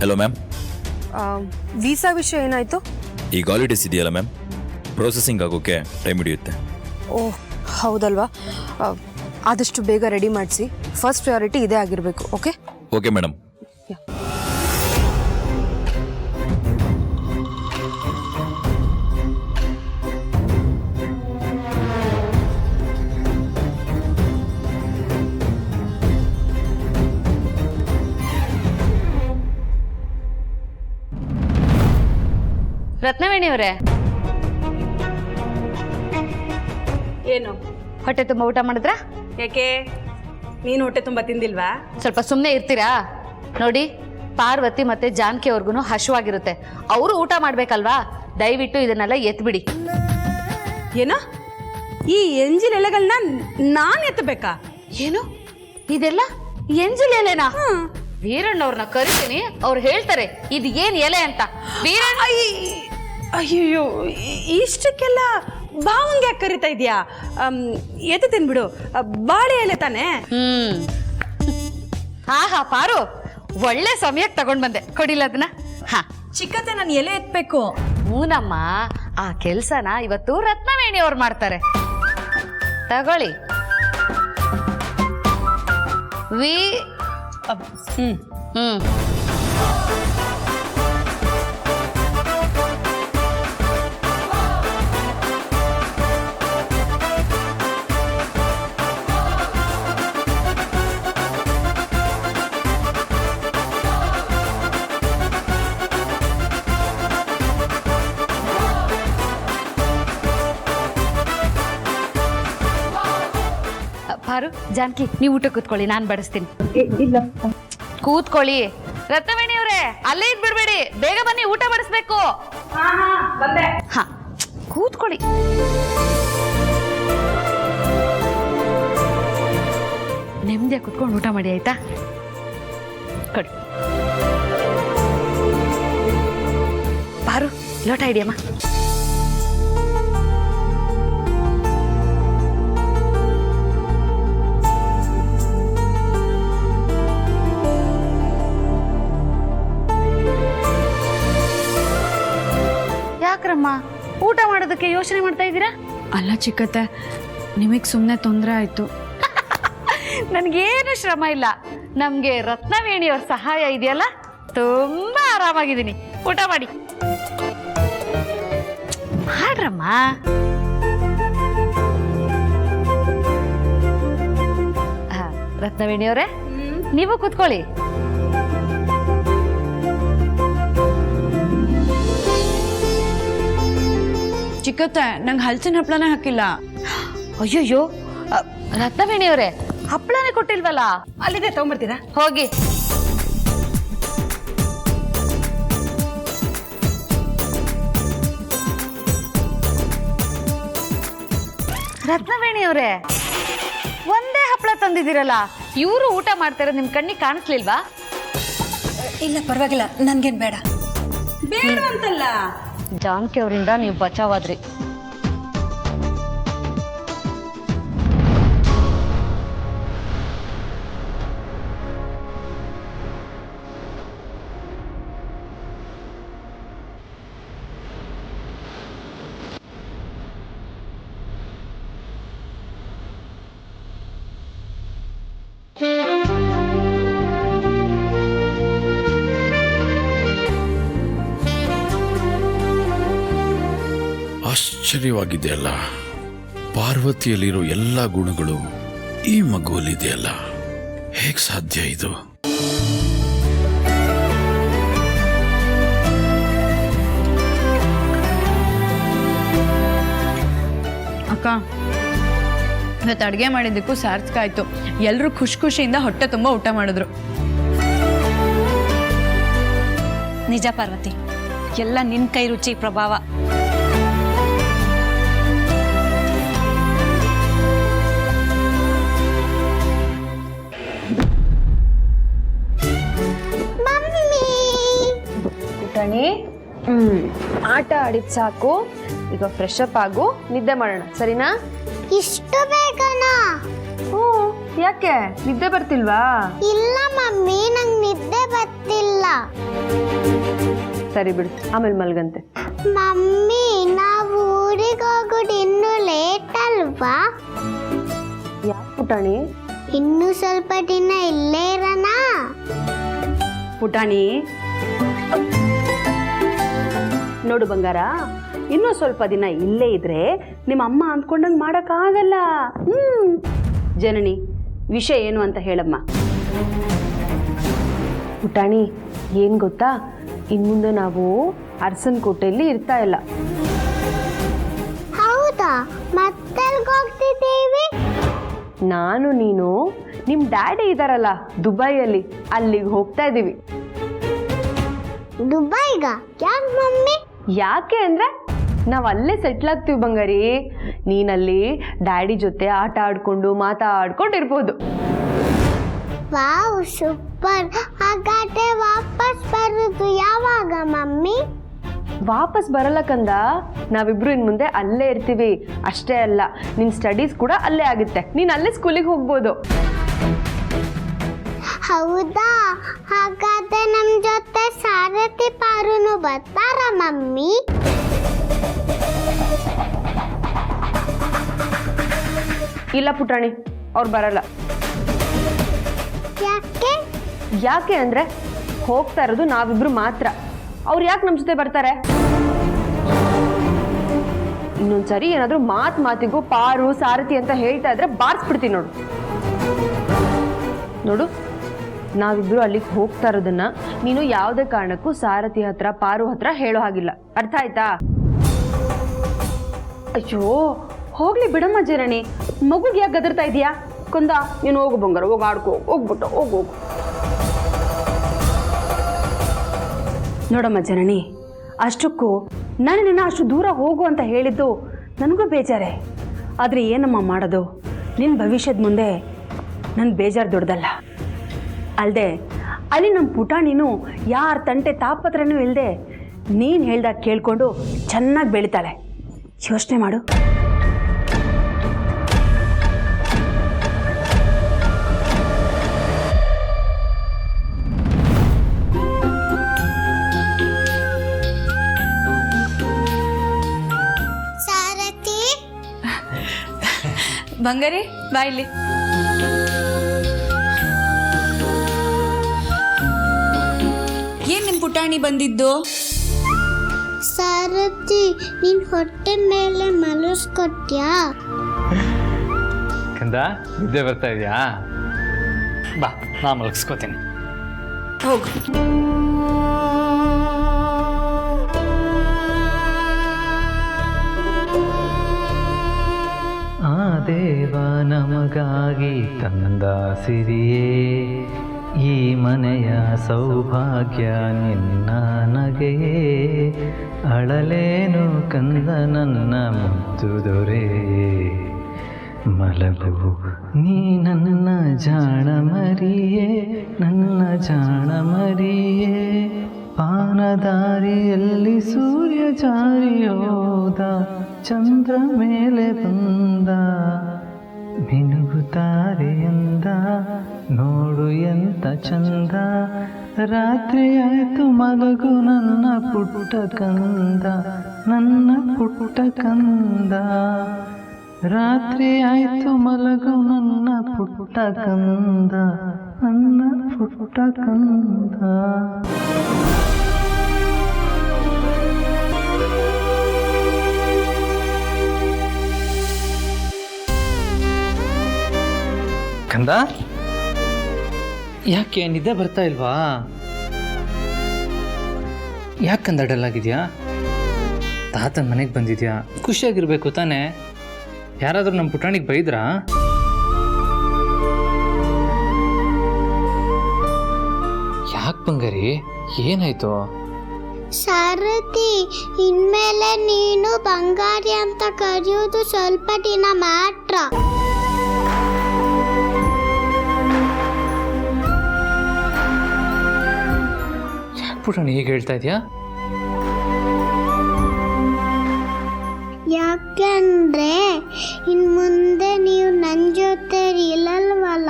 Hello ma'am. Visa ವಿಷಯ ಏನಾಯ್ತು? ಈಗ ಹಾಲಿಡೇಸ್ ಇದೆಯಲ್ಲ ಮ್ಯಾಮ್, ಪ್ರೊಸೆಸಿಂಗ್ ಆಗೋಕ್ಕೆ ಟೈಮ್ ಹಿಡಿಯುತ್ತೆ. ಓಹ್ ಹೌದಲ್ವಾ, ಆದಷ್ಟು ಬೇಗ ರೆಡಿ ಮಾಡಿಸಿ. ಫಸ್ಟ್ ಪ್ರಯಾರಿಟಿ ಇದೇ ಆಗಿರಬೇಕು. Okay okay madam. ರತ್ನವೇಣಿ ಅವರೇ, ಏನು ಹೊಟ್ಟೆ ತುಂಬ ಊಟ ಮಾಡಿದ್ರಾ? ಯಾಕೆ ನೀನು ಹೊಟ್ಟೆ ತುಂಬ ತಿಂದಿಲ್ವಾ? ಸ್ವಲ್ಪ ಸುಮ್ಮನೆ ಇರ್ತೀರಾ? ನೋಡಿ, ಪಾರ್ವತಿ ಮತ್ತೆ ಜಾನಕಿ ಅವ್ರಿಗೂ ಹಶುವಾಗಿರುತ್ತೆ, ಅವರು ಊಟ ಮಾಡ್ಬೇಕಲ್ವಾ? ದಯವಿಟ್ಟು ಇದನ್ನೆಲ್ಲ ಎತ್ಬಿಡಿ. ಏನೋ ಈ ಎಂಜಿಲ್ ಎಲೆಗಳನ್ನ ನಾನು ಎತ್ತಬೇಕಾ? ಏನು ಇದೆಲ್ಲ ಎಂಜಿಲ್ ಎಲೆನಾ? ವೀರಣ್ಣವ್ರನ್ನ ಕರಿತೀನಿ, ಅವ್ರು ಹೇಳ್ತಾರೆ ಇದು ಏನ್ ಎಲೆ ಅಂತ. ವೀರಣ್ಣ, ಅಯ್ಯೋ ಇಷ್ಟಕ್ಕೆಲ್ಲ ಬಾವಂಗೆ ಕರಿತಾ ಇದೆಯಾ? ಎತ್ತು ತಿನ್ಬಿಡು, ಬಾಳೆ ಎಲೆ ತಾನೆ. ಆಹಾ ಪಾರು, ಒಳ್ಳೆ ಸಮಯಕ್ಕೆ ತಗೊಂಡ್ ಬಂದೆ. ಕೊಡಿಲ್ಲ ಅದನ್ನ. ಹಾ ಚಿಕ್ಕತ್ತೆ, ನಾನು ಎಲೆ ಎತ್ಬೇಕು. ಹೂನಮ್ಮ, ಆ ಕೆಲ್ಸನ ಇವತ್ತು ರತ್ನವೇಣಿ ಅವ್ರು ಮಾಡ್ತಾರೆ. ತಗೊಳ್ಳಿ. ಪಾರು, ಜಾನಕಿ, ನೀವು ಊಟ ಕೂತ್ಕೊಳ್ಳಿ, ನಾನು ಬಡಿಸ್ತೀನಿ. ಇಲ್ಲ ಕೂತ್ಕೊಳ್ಳಿ. ರತ್ನವೇಣಿ ಅವರೇ, ಅಲ್ಲೇ ಇದ್ ಬಿಡ್ಬೇಡಿ, ಬೇಗ ಬನ್ನಿ, ಊಟ ಬಡಿಸ್ಬೇಕು. ಹಾ, ಕೂತ್ಕೊಳ್ಳಿ. ನೆಮ್ಮದಿಯಾಗಿ ಕೂತ್ಕೊಂಡು ಊಟ ಮಾಡಿ, ಆಯ್ತಾ? ಕೊಡಿ. ಪಾರು, ಲೋಟ ಹಿಡಿಯಮ್ಮ. ಯಾಕ್ರಮ್ಮ ಊಟ ಮಾಡೋದಕ್ಕೆ ಯೋಚನೆ ಮಾಡ್ತಾ ಇದ್ದೀರಾ? ಅಲ್ಲ ಚಿಕ್ಕತ್ತೆ, ನಿಮಗೆ ಸುಮ್ಮನೆ ತೊಂದರೆ ಆಯ್ತು. ನನ್ಗೇನು ಶ್ರಮ ಇಲ್ಲ, ನಮ್ಗೆ ರತ್ನವೇಣಿಯವ್ರ ಸಹಾಯ ಇದೆಯಲ್ಲ, ತುಂಬಾ ಆರಾಮಾಗಿದ್ದೀನಿ. ಊಟ ಮಾಡಿ ಮಾಡ್ರಮ್ಮ. ರತ್ನವೇಣಿಯವರೇ, ನೀವು ಕೂತ್ಕೊಳ್ಳಿ. ಚಿಕ್ಕತ್ತೆ, ನಂಗೆ ಹಲಸಿನ ಹಪ್ಪಳನೇ ಹಾಕಿಲ್ಲ. ಅಯ್ಯೋಯ್ಯೋ, ರತ್ನವೇಣಿಯವರೇ, ಹಪ್ಪಳನೇ ಕೊಟ್ಟಿಲ್ವಲ್ಲ? ಅಲ್ಲಿದೆ, ತಗೊಂಡ್ಬರ್ತೀರಾ? ಹೋಗಿ. ರತ್ನವೇಣಿಯವರೇ, ಒಂದೇ ಹಪ್ಪಳ ತಂದಿದ್ದೀರಲ್ಲ, ಇವರು ಊಟ ಮಾಡ್ತಾರೆ, ನಿಮ್ ಕಣ್ಣಿಗೆ ಕಾಣಿಸ್ಲಿಲ್ವಾ? ಇಲ್ಲ ಪರವಾಗಿಲ್ಲ, ನನ್ಗೇನು ಬೇಡ. ಬೇಡ ಅಂತಲ್ಲ, ಜಾನಕಿ ಅವರಿಂದ ನೀವು ಬಚಾವಾದ್ರಿ. ಆಶ್ಚರ್ಯವಾಗಿದೆಯಲ್ಲ, ಪಾರ್ವತಿಯಲ್ಲಿರೋ ಎಲ್ಲ ಗುಣಗಳು ಈ ಮಗುವಲ್ಲಿದೆಯಲ್ಲ, ಹೇಗೆ ಸಾಧ್ಯ ಇದು? ಅಕ್ಕ, ಇವತ್ತು ಅಡುಗೆ ಮಾಡಿದ್ದಕ್ಕೂ ಸಾರ್ಥಕ ಆಯ್ತು. ಎಲ್ಲರೂ ಖುಷಿಯಿಂದ ಹೊಟ್ಟೆ ತುಂಬ ಊಟ ಮಾಡಿದ್ರು. ನಿಜ ಪಾರ್ವತಿ, ಎಲ್ಲ ನಿನ್ನ ಕೈ ರುಚಿ ಪ್ರಭಾವ. ಪುಟಾಣಿ, ಆಟ ಆಡಿದ್ ಸಾಕು, ಈಗ ಫ್ರೆಶ್ ಅಪ್ ಆಗು, ನಿದ್ದೆ ಮಾಡೋಣ, ಸರಿನಾ? ಇಷ್ಟು ಬೇಕನಾ? ಹ್ಞೂ, ಯಾಕೆ ನಿದ್ದೆ ಬರ್ತಿಲ್ವಾ? ಇಲ್ಲ ಮಮ್ಮಿ, ನಂಗೆ ನಿದ್ದೆ ಬರ್ತಿಲ್ಲ. ಸರಿ ಬಿಡು, ಆಮೇಲೆ ಮಲ್ಗಂತೆ. ಮಮ್ಮಿ, ನಾವು ಊರಿಗೆ ಹೋಗೋದು ಇನ್ನೂ ಲೇಟ್ ಅಲ್ವಾ? ಯಾಕೆ ಪುಟಾಣಿ? ಇನ್ನೂ ಸ್ವಲ್ಪ ದಿನ ಇಲ್ಲೇ ಇರೋಣ. ಪುಟಾಣಿ ನೋಡು ಬಂಗಾರ, ಇನ್ನೂ ಸ್ವಲ್ಪ ದಿನ ಇಲ್ಲೇ ಇದ್ರೆ ನಿಮ್ಮ ಅಮ್ಮ ಅಂದ್ಕೊಂಡಂಗೆ ಮಾಡೋಕ್ಕಾಗಲ್ಲ. ಜನನಿ, ವಿಷಯ ಏನು ಅಂತ ಹೇಳಮ್ಮ. ಪುಟಾಣಿ, ಏನು ಗೊತ್ತಾ, ಇನ್ಮುಂದೆ ನಾವು ಅರಸನ್ ಕೋಟೆಯಲ್ಲಿ ಇರ್ತಾ ಇಲ್ಲ. ಹೌದಾ? ಮತ್ತೆಲ್ಗೆ ಹೋಗ್ತಿದ್ದೀವಿ? ನಾನು ನೀನು ನಿಮ್ಮ ಡ್ಯಾಡಿ ಇದಾರಲ್ಲ ದುಬೈಯಲ್ಲಿ, ಅಲ್ಲಿಗೆ ಹೋಗ್ತಾ ಇದ್ದೀವಿ. ದುಬೈಗ? ಯಾಕೆ ಮಮ್ಮಿ? ಯಾಕೆ ಅಂದರೆ ನಾವು ಅಲ್ಲೇ ಸೆಟ್ಲ್ ಆಗ್ತೀವಿ ಬಂಗಾರಿ. ನೀನಲ್ಲಿ ಡ್ಯಾಡಿ ಜೊತೆ ಆಟ ಆಡ್ಕೊಂಡು ಮಾತಾಡ್ಕೊಂಡಿರ್ಬೋದು. Wow, super. ಹಾಗಾದ್ರೆ ವಾಪಸ್ ಬರೋದು ಯಾವಾಗ ಮಮ್ಮಿ? ವಾಪಸ್ ಬರಲ್ಲ ಕಂದ, ನಾವಿಬ್ರು ಇನ್ನು ಮುಂದೆ ಅಲ್ಲೇ ಇರ್ತೀವಿ. ಅಷ್ಟೇ ಅಲ್ಲ, ನಿನ್ನ ಸ್ಟಡೀಸ್ ಕೂಡ ಅಲ್ಲೇ ಆಗುತ್ತೆ. ನೀನು ಅಲ್ಲೇ ಸ್ಕೂಲಿಗೆ ಹೋಗ್ಬೋದು. ಹೌದಾ? ಹಾಗಾದ್ರೆ ನಮ್ಮ ಜೊತೆ ಸಾರಥಿ ಪಾರುನು ಬರ್ತಾರ ಮಮ್ಮಿ? ಇಲ್ಲ ಪುಟಾಣಿ, ಅವ್ರು ಬರಲ್ಲ. ಯಾಕೆ? ಯಾಕೆ ಅಂದರೆ ಹೋಗ್ತಾ ಇರೋದು ನಾವಿಬ್ರು ಮಾತ್ರ. ಅವ್ರು ಯಾಕೆ ನಮ್ಮ ಜೊತೆ ಬರ್ತಾರೆ? ಇನ್ನೊಂದ್ಸರಿ ಏನಾದರೂ ಮಾತಿಗೂ ಪಾರು ಸಾರಥಿ ಅಂತ ಹೇಳ್ತಾ ಇದ್ರೆ ಬಾರಿಸ್ಬಿಡ್ತೀನಿ ನೋಡು. ನೋಡು, ನಾವಿಬ್ರು ಅಲ್ಲಿಗೆ ಹೋಗ್ತಾ ಇರೋದನ್ನ ನೀನು ಯಾವುದೇ ಕಾರಣಕ್ಕೂ ಸಾರಥಿ ಹತ್ರ ಪಾರು ಹತ್ರ ಹೇಳೋ ಹಾಗಿಲ್ಲ. ಅರ್ಥ ಆಯ್ತಾ? ಅಯ್ಯೋ, ಹೋಗ್ಲಿ ಬಿಡಮ್ಮ ಜನನಿ, ಮಗುಗೆ ಯಾಕೆ ಗದರ್ತಾ ಇದೀಯಾ? ಕೊಂದ, ನೀನು ಹೋಗು ಬಂಗಾರ, ಹೋಗಿ ಆಡ್ಕೋ, ಹೋಗ್ಬಿಟ್ಟು ಹೋಗು. ನೋಡಮ್ಮ ಜನನಿ, ಅಷ್ಟಕ್ಕೂ ನಾನು ನಿನ್ನ ಅಷ್ಟು ದೂರ ಹೋಗು ಅಂತ ಹೇಳಿದ್ದು ನನಗೂ ಬೇಜಾರೇ. ಆದರೆ ಏನಮ್ಮ ಮಾಡೋದು, ನಿನ್ನ ಭವಿಷ್ಯದ ಮುಂದೆ ನನ್ನ ಬೇಜಾರು ದೊಡ್ಡದಲ್ಲ. ಅಲ್ಲದೆ ಅಲ್ಲಿ ನಮ್ಮ ಪುಟಾಣಿನೂ ಯಾರ ತಂಟೆ ತಾಪತ್ರನೂ ಇಲ್ಲದೆ ನೀನು ಹೇಳ್ದಾಗ ಕೇಳಿಕೊಂಡು ಚೆನ್ನಾಗಿ ಬೆಳಿತಾಳೆ. ಯೋಚನೆ ಮಾಡು. ಸಾರಥಿ, ಬಂಗಾರಿ ಬಾ ಇಲ್ಲಿ. ಏನ್ ನಿಮ್ ಪುಟಾಣಿ ಬಂದಿದ್ದು? ಸಾರಥಿ, ನಿನ್ ಹೊಟ್ಟೆ ಮೇಲೆ ಮಲಸ್ಕೊಟ್ಯಾ? ಕಂದ, ನಿದ್ದೆ ಬರ್ತಾ ಇದೆಯಾ? ಬಾ, ನಾ ಮಲಗಿಸ್ಕೋತೀನಿ. ಹೋಗು. ಆ ದೇವ ನಮಗಾಗಿ ತಂದ ಸಿರಿಯೇ, ಈ ಮನೆಯ ಸೌಭಾಗ್ಯ ನಿನ್ನ ನಗೆಯೇ, ಅಳಲೇನು ಕಂದ ನನ್ನ ಮುದ್ದು ದೊರೆ, ಮಲಗು ನೀ ನನ್ನ ಜಾಣ ಮರಿಯೇ, ನನ್ನ ಜಾಣ ಮರಿಯೇ, ಪಾನದಾರಿಯಲ್ಲಿ ಸೂರ್ಯ ಜಾರಿಯೋದ, ಚಂದ್ರ ಮೇಲೆ ಬಂದ, ಮಿನುಗುತ್ತಾರೆಯಂದ, ನೋಡು ಎಂತ ಚಂದ, ರಾತ್ರಿ ಆಯ್ತು ಮಲಗು ನನ್ನ ಪುಟ್ಟ ಕಂದ, ನನ್ನ ಪುಟ್ಟ ಕಂದ, ರಾತ್ರಿ ಆಯ್ತು ಮಲಗು ನನ್ನ ಪುಟ್ಟ ಕಂದ, ನನ್ನ ಪುಟ್ಟ ಕಂದ. ಕಂದ, ಯಾಕೆ ನಿದ್ದೆ ಬರ್ತಾ ಇಲ್ವಾ? ಯಾಕಂದ ಡಲ್ ಆಗಿದ್ಯಾ? ತಾತನ ಮನೆಗೆ ಬಂದಿದ್ಯಾ, ಖುಷಿಯಾಗಿರ್ಬೇಕು ತಾನೇ? ಯಾರಾದರೂ ನಮ್ಮ ಪುಟಾಣಿಗೆ ಬೈದ್ರಾ? ಯಾಕೆ ಬಂಗಾರಿ, ಏನಾಯ್ತು? ಸಾರಥಿ, ಇನ್ಮೇಲೆ ನೀನು ಬಂಗಾರಿ ಅಂತ ಕರೆಯೋದು ಸ್ವಲ್ಪ ದಿನ ಮಾತ್ರ. ಪುಟಾಣಿ ಹೀಗೆ ಹೇಳ್ತಾ ಇದೆಯಾ? ಯಾಕೆಂದ್ರೆ ಇನ್ ಮುಂದೆ ನೀವು ನನ್ನ ಜೊತೆ ಇಲ್ಲಲ್ವಲ್ಲ,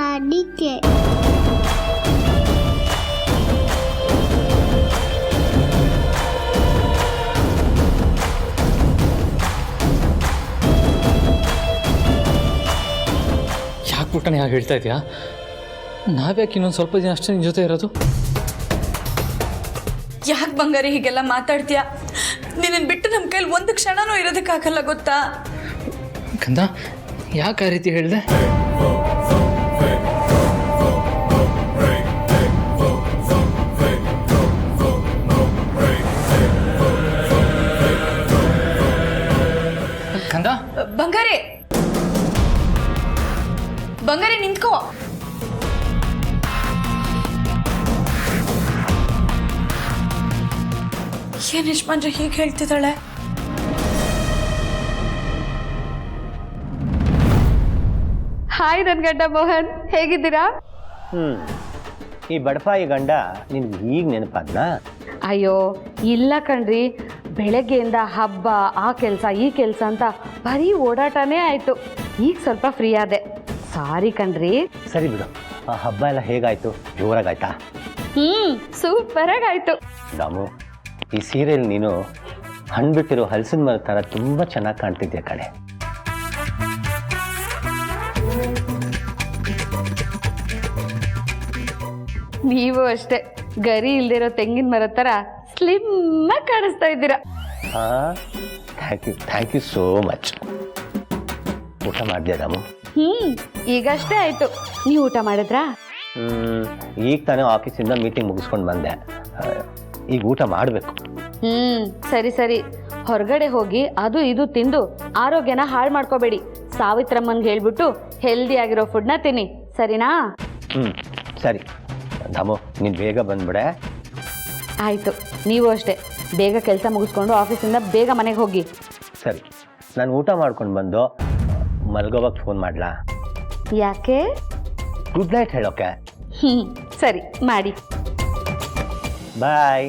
ಪುಟ್ಟಣ ಯಾಕೆ ಹೇಳ್ತಾ ಇದೆಯಾ? ನಾವ್ಯಾಕೆ ಇನ್ನೊಂದು ಸ್ವಲ್ಪ ದಿನ ಅಷ್ಟೇ ನಿನ್ನ ಜೊತೆ ಇರೋದು? ಯಾಕೆ ಬಂಗಾರಿ ಹೀಗೆಲ್ಲ ಮಾತಾಡ್ತೀಯಾ? ನಿನ್ನನ್ನು ಬಿಟ್ಟು ನಮ್ಮ ಕೈಲಿ ಒಂದು ಕ್ಷಣನೂ ಇರೋದಕ್ಕಾಗಲ್ಲ ಗೊತ್ತಾ? ಕಂದ, ಯಾಕೆ ಆ ರೀತಿ ಹೇಳಿದೆ? ಕಂದ, ಬಂಗಾರಿ ಬಂಗಾರಿ ನಿಂತ್ಕೋ. ಏನ್ ಯಜಮಾನ್ರೆ ಹೀಗೆ ಹೇಳ್ತಿದ್ದಾಳೆ? ಹಾಯ್ ನನ್ನ ಗಂಡ ಮೋಹನ್, ಹೇಗಿದ್ದೀರಾ? ಈ ಬಡಪಾಯಿ ಗಂಡ ನಿನ್ಗೆ ಈಗ ನೆನಪಾದ್ನಾ? ಅಯ್ಯೋ ಇಲ್ಲ ಕಣ್ರಿ, ಬೆಳಗ್ಗೆಯಿಂದ ಹಬ್ಬ, ಆ ಕೆಲಸ ಈ ಕೆಲಸ ಅಂತ ಬರೀ ಓಡಾಟನೇ ಆಯಿತು. ಈಗ ಸ್ವಲ್ಪ ಫ್ರೀ ಆದೆ. ಸಾರಿ ಕಣ್ರಿ. ಸರಿ ಬಿಡು, ಆ ಹಬ್ಬ ಎಲ್ಲ ಹೇಗಾಯ್ತು? ಜೋರಾಗಾಯ್ತಾ? ಸೂಪರಾಗಿ ಆಯಿತು. ರಾಮು, ಈ ಸೀರೆಯಲ್ಲಿ ನೀನು ಹಣ್ಣು ಬಿಟ್ಟಿರೋ ಹಲಸಿನ ಮರದ ಥರ ತುಂಬ ಚೆನ್ನಾಗಿ ಕಾಣ್ತಿದ್ಯಾ ಕಣೆ. ನೀವು ಅಷ್ಟೇ, ಗರಿ ಇಲ್ದಿರೋ ತೆಂಗಿನ ಮರದ ಥರ ಸ್ಲಿಮ್ ಆಗಿ ಕಾಣಿಸ್ತಾ ಇದ್ದೀರಾ. Thank you so much. ಊಟ ಮಾಡಿದ್ಯಾ ರಾಮು? ಈಗಷ್ಟೇ ಆಯಿತು. ನೀವು ಊಟ ಮಾಡಿದ್ರಾ? ಈಗ ತಾನೇ ಆಫೀಸಿಂದ ಮೀಟಿಂಗ್ ಮುಗಿಸ್ಕೊಂಡು ಬಂದೆ. ಈಗ ಊಟ ಮಾಡಬೇಕು. ಸರಿ ಸರಿ, ಹೊರಗಡೆ ಹೋಗಿ ಅದು ಇದು ತಿಂದು ಆರೋಗ್ಯನ ಹಾಳು ಮಾಡ್ಕೋಬೇಡಿ. ಸಾವಿತ್ರಮ್ಮನ್ಗೆ ಹೇಳ್ಬಿಟ್ಟು ಹೆಲ್ದಿ ಆಗಿರೋ ಫುಡ್ನ ತಿನ್ನಿ, ಸರಿನಾ? ಸರಿ ರಾಮು, ನೀನು ಬೇಗ ಬಂದ್ಬಿಡೆ. ಆಯಿತು, ನೀವು ಅಷ್ಟೇ ಬೇಗ ಕೆಲಸ ಮುಗಿಸ್ಕೊಂಡು ಆಫೀಸಿಂದ ಬೇಗ ಮನೆಗೆ ಹೋಗಿ. ಸರಿ, ನಾನು ಊಟ ಮಾಡ್ಕೊಂಡು ಬಂದು ಮಲ್ಗೋವಾಗ ಫೋನ್ ಮಾಡಲಾ? ಯಾಕೆ? ಗುಡ್ ನೈಟ್ ಹೇಳೋಕೆ. ಸರಿ ಮಾಡಿ. ಬಾಯ್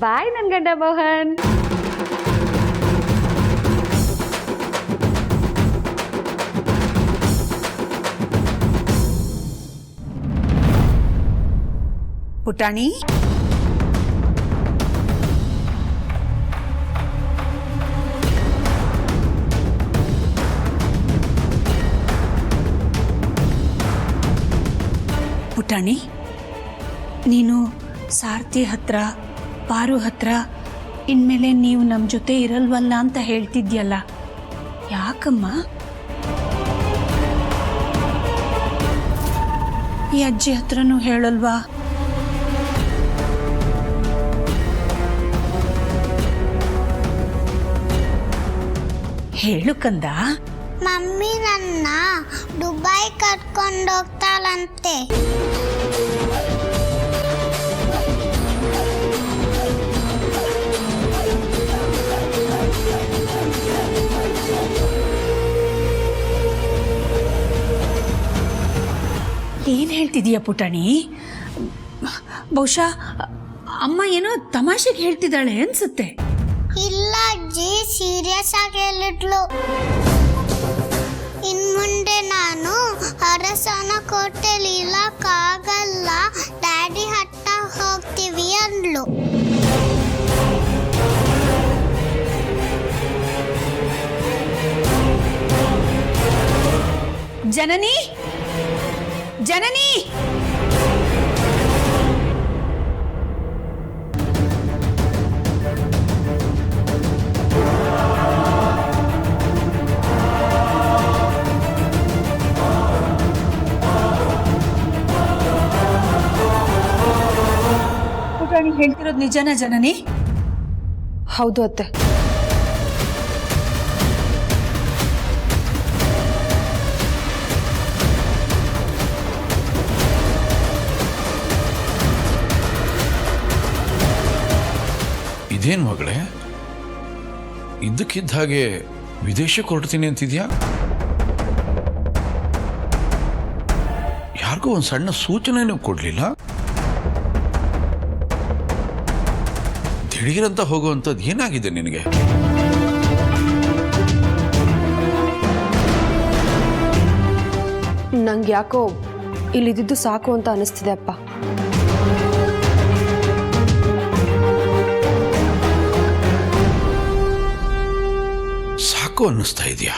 ಬಾಯ್ ನನ್ನ ಗಂಡ ಮೋಹನ್. ಪುಟಾಣಿ, ಪುಟಾಣಿ, ನೀನು ಸಾರಥಿ ಹತ್ರ, ಪಾರು ಹತ್ರ ಇನ್ಮೇಲೆ ನೀವು ನಮ್ಮ ಜೊತೆ ಇರಲ್ವಲ್ಲ ಅಂತ ಹೇಳ್ತಿದ್ಯಲ್ಲ, ಯಾಕಮ್ಮ? ಈ ಅಜ್ಜಿ ಹತ್ರನೂ ಹೇಳಲ್ವಾ? ಹೇಳು ಕಂದ. ಮಮ್ಮಿ ನನ್ನ ದುಬೈ ಕರ್ಕೊಂಡೋಗ್ತಾಳಂತೆ. ಏನು ಹೇಳ್ತಿದೀಯ ಪುಟಾಣಿ? ಬಹುಶಃ ಅಮ್ಮ ಏನೋ ತಮಾಷೆಗೆ ಹೇಳ್ತಿದ್ದಾಳೆ ಅನ್ಸುತ್ತೆ. ಇಲ್ಲ ಅಜ್ಜಿ, ಸೀರಿಯಸ್ ಆಗಿ ಹೇಳಿದ್ಲು. ಇನ್ಮುಂದೆ ನಾನು ಅರಸನ ಕೋಟೆಲಿ ಇಲ್ಲಕ್ಕಾಗಲ್ಲ, ಡ್ಯಾಡಿ ಹಟ್ಟ ಹೋಗ್ತೀವಿ ಅಂದ್ಲು. ಜನನಿ, ಜನನಿ, ಪುಟಾಣಿ ಹೇಳ್ತಿರೋದು ನಿಜನಾ ಜನನಿ? ಹೌದು ಅತ್ತೆ. ಇದೇನು ಮಗಳೇ, ಇದ್ದಕ್ಕಿದ್ದ ಹಾಗೆ ವಿದೇಶಕ್ಕೆ ಹೊರಡ್ತೀನಿ ಅಂತಿದ್ಯಾ? ಯಾರಿಗೂ ಒಂದು ಸಣ್ಣ ಸೂಚನೆನೂ ಕೊಡಲಿಲ್ಲ? ದಿಢೀರಂತ ಹೋಗುವಂಥದ್ದು ಏನಾಗಿದೆ ನಿನಗೆ? ನಂಗೆ ಯಾಕೋ ಇಲ್ಲಿದ್ದು ಸಾಕು ಅಂತ ಅನಿಸ್ತಿದೆ ಅಪ್ಪ. ಸಾಕು ಅನ್ನಿಸ್ತಾ ಇದೆಯಾ?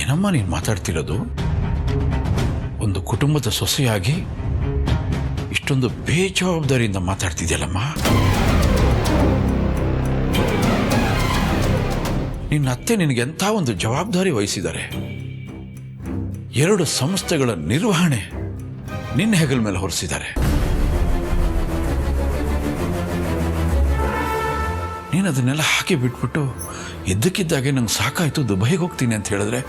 ಏನಮ್ಮ ನೀನು ಮಾತಾಡ್ತಿರೋದು? ಒಂದು ಕುಟುಂಬದ ಸೊಸೆಯಾಗಿ ಇಷ್ಟೊಂದು ಬೇಜವಾಬ್ದಾರಿಯಿಂದ ಮಾತಾಡ್ತಿದ್ಯಲ್ಲಮ್ಮ. ನಿನ್ನ ಅತ್ತೆ ನಿನಗೆ ಎಂಥ ಒಂದು ಜವಾಬ್ದಾರಿ ವಹಿಸಿದ್ದಾರೆ. 2 ಸಂಸ್ಥೆಗಳ ನಿರ್ವಹಣೆ ನಿನ್ನ ಹೆಗಲ ಮೇಲೆ ಹೊರಿಸಿದ್ದಾರೆ. ನೀನು ಅದನ್ನೆಲ್ಲ ಹಾಕಿ ಬಿಟ್ಬಿಟ್ಟು ಇದ್ದಕ್ಕಿದ್ದಾಗೆ ನಂಗೆ ಸಾಕಾಯ್ತು ದುಬೈಗೆ ಹೋಗ್ತೀನಿ ಅಂತ ಹೇಳಿದ್ರೆ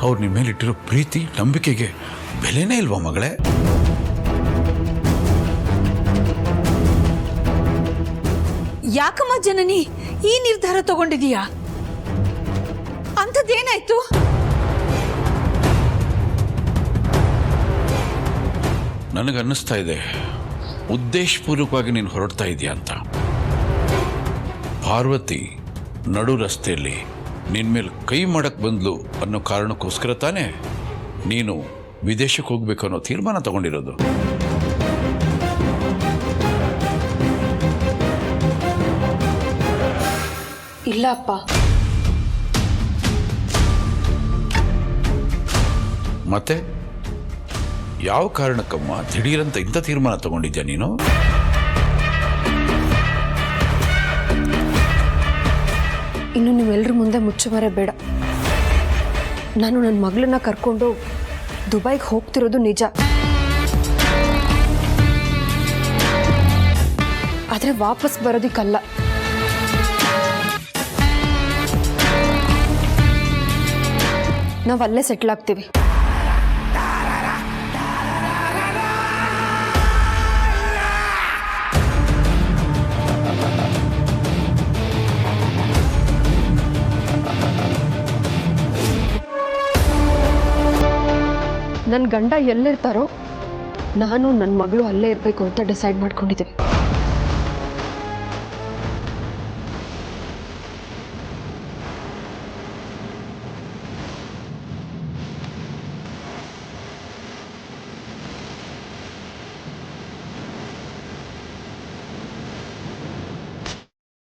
ಅವ್ರು ನಿಮ್ಮ ಮೇಲಿಟ್ಟಿರೋ ಪ್ರೀತಿ ನಂಬಿಕೆಗೆ ಬೆಲೆನೇ ಇಲ್ವಾ ಮಗಳೇ? ಯಾಕಮ್ಮ ಜನನಿ ಈ ನಿರ್ಧಾರ ತಗೊಂಡಿದೀಯಾ? ಅಂಥದ್ದೇನಾಯ್ತು? ನನಗನ್ನಿಸ್ತಾ ಇದೆ ಉದ್ದೇಶಪೂರ್ವಕವಾಗಿ ನೀನು ಹೊರಡ್ತಾ ಇದೆಯಾ ಅಂತ. ಪಾರ್ವತಿ ನಡು ರಸ್ತೆಯಲ್ಲಿ ನಿನ್ನ ಮೇಲೆ ಕೈ ಮಾಡಕ್ ಬಂದ್ಲು ಅನ್ನೋ ಕಾರಣಕ್ಕೋಸ್ಕರ ತಾನೇ ನೀನು ವಿದೇಶಕ್ಕೆ ಹೋಗ್ಬೇಕು ಅನ್ನೋ ತೀರ್ಮಾನ ತಗೊಂಡಿರೋದು. ಇಲ್ಲ ಅಪ್ಪ. ಮತ್ತೆ ಯಾವ ಕಾರಣಕ್ಕಮ್ಮ ದಿಢೀರಂತ ಇಂಥ ತೀರ್ಮಾನ ತಗೊಂಡಿದ್ಯಾ ನೀನು? ಇನ್ನು ನೀವೆಲ್ಲರ ಮುಂದೆ ಮುಚ್ಚುಮರೆ ಬೇಡ. ನಾನು ನನ್ನ ಮಗಳನ್ನ ಕರ್ಕೊಂಡು ದುಬೈಗೆ ಹೋಗ್ತಿರೋದು ನಿಜ. ಆದರೆ ವಾಪಸ್ ಬರೋದಕ್ಕಲ್ಲ. ನಾವು ಅಲ್ಲೇ ಸೆಟ್ಲ್ ಆಗ್ತೀವಿ. ನನ್ನ ಗಂಡ ಎಲ್ಲಿರ್ತಾರೋ ನಾನು ನನ್ನ ಮಗಳು ಅಲ್ಲೇ ಇರಬೇಕು ಅಂತ ಡಿಸೈಡ್ ಮಾಡ್ಕೊಂಡಿದ್ದೀವಿ.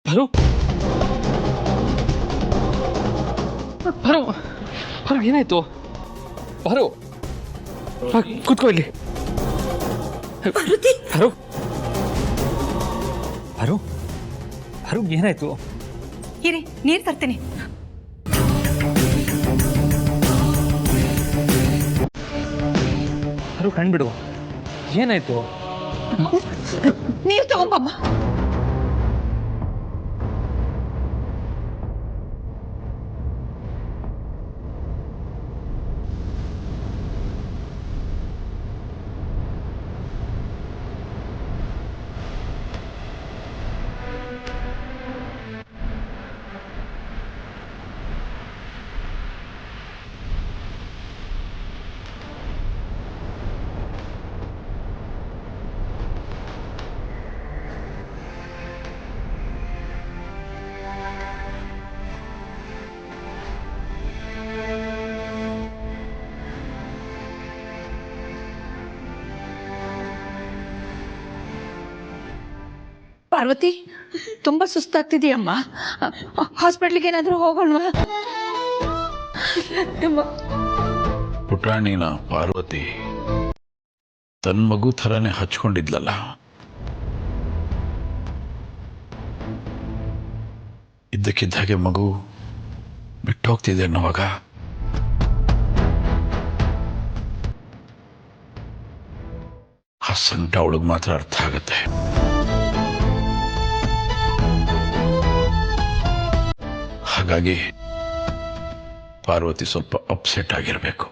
ಬರೋ ಬರೋ ಬರೋ ಏನಾಯ್ತು? ಬರೋ ಕೂತ್ಕೋ ಇಲ್ಲಿ. ಬರೋ ಬರೋ ಬರೋ ಏನಾಯ್ತು? ಇರಿ, ನೀರು ತರ್ತೀನಿ. ಬರೋ ಕಣ್ಬಿಡು, ಏನಾಯ್ತು? ನೀರು ತಗೊಂಬಮ್ಮ. ಪಾರ್ವತಿ, ತುಂಬಾ ಸುಸ್ತಾಗ್ತಿದೆಯಮ್ಮ. ಹಾಸ್ಪಿಟ್ಲಿಗೆ ಏನಾದರೂ ಹೋಗೋಣವಾ? ಪುಟಾಣಿನ ಪಾರ್ವತಿ ತನ್ನ ಮಗು ಥರನೇ ಹಚ್ಕೊಂಡಿದ್ಲಲ್ಲ. ಇದ್ದಕ್ಕಿದ್ದಾಗೆ ಮಗು ಬಿಟ್ಟು ಹೋಗ್ತಿದೆ ಅನ್ನೋವಾಗ ಆ ಸಂಕಟ ಅವಳಿಗೆ ಮಾತ್ರ ಅರ್ಥ ಆಗುತ್ತೆ. ಹಾಗಾಗಿ ಪಾರ್ವತಿ ಸ್ವಲ್ಪ ಅಪ್ಸೆಟ್ ಆಗಿರಬೇಕು.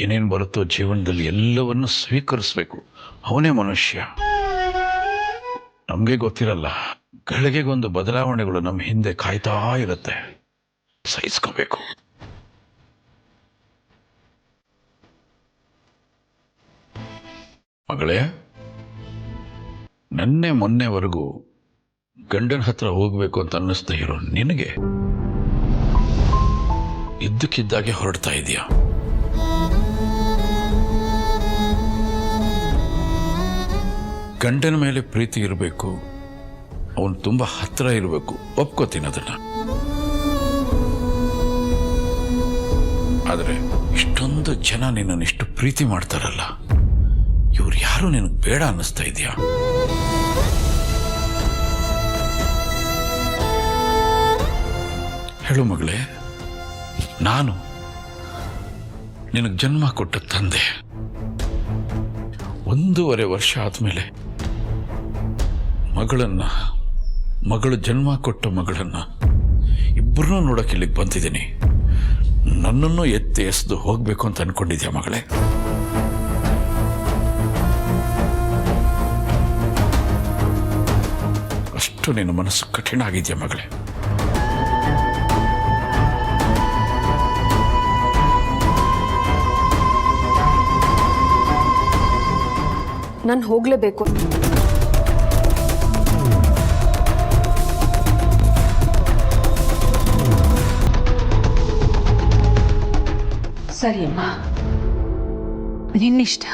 ಏನೇನು ಬರುತ್ತೋ ಜೀವನದಲ್ಲಿ ಎಲ್ಲವನ್ನು ಸ್ವೀಕರಿಸಬೇಕು. ಅವನೇ ಮನುಷ್ಯ. ನಮಗೆ ಗೊತ್ತಿರಲ್ಲ, ಗಳಿಗೆಗೊಂದು ಬದಲಾವಣೆಗಳು ನಮ್ಮ ಹಿಂದೆ ಕಾಯ್ತಾ ಇರುತ್ತೆ. ಸಹಿಸ್ಕೋಬೇಕು. ಮಗಳೇ, ನನ್ನೆ ಮೊನ್ನೆವರೆಗೂ ಗಂಡನ ಹತ್ರ ಹೋಗ್ಬೇಕು ಅಂತ ಅನ್ನಿಸ್ತಾ ಇರೋ ನಿನಗೆ ಇದ್ದಕ್ಕಿದ್ದಾಗೆ ಹೊರಡ್ತಾ ಇದೆಯಾ? ಗಂಡನ ಮೇಲೆ ಪ್ರೀತಿ ಇರಬೇಕು, ಅವನು ತುಂಬಾ ಹತ್ರ ಇರಬೇಕು, ಒಪ್ಕೋತೀನಿ ಅದನ್ನ. ಆದರೆ ಇಷ್ಟೊಂದು ಜನ ನಿನ್ನನ್ನು ಇಷ್ಟು ಪ್ರೀತಿ ಮಾಡ್ತಾರಲ್ಲ, ಇವ್ರು ಯಾರು ನಿನಗೆ ಬೇಡ ಅನ್ನಿಸ್ತಾ ಇದೆಯಾ? ಹೇಳು ಮಗಳೇ, ನಾನು ನಿನಗೆ ಜನ್ಮ ಕೊಟ್ಟ ತಂದೆ 1.5 ವರ್ಷ ಆದ್ಮೇಲೆ ಮಗಳು ಜನ್ಮ ಕೊಟ್ಟ ಮಗಳನ್ನ ಇಬ್ಬರನ್ನೂ ನೋಡಕ್ಕೆ ಇಲ್ಲಿಗೆ ಬಂದಿದ್ದೀನಿ. ನನ್ನನ್ನು ಎತ್ತಿ ಎಸೆದು ಹೋಗ್ಬೇಕು ಅಂತ ಅನ್ಕೊಂಡಿದ್ಯಾ ಮಗಳೇ? ಅಷ್ಟು ನಿನ್ನ ಮನಸ್ಸು ಕಠಿಣ ಆಗಿದ್ಯಾ ಮಗಳೇ? ನಾನು ಹೋಗಲೇಬೇಕು. ಸರಿ ಅಮ್ಮ, ನಿನ್ನಿಷ್ಟ.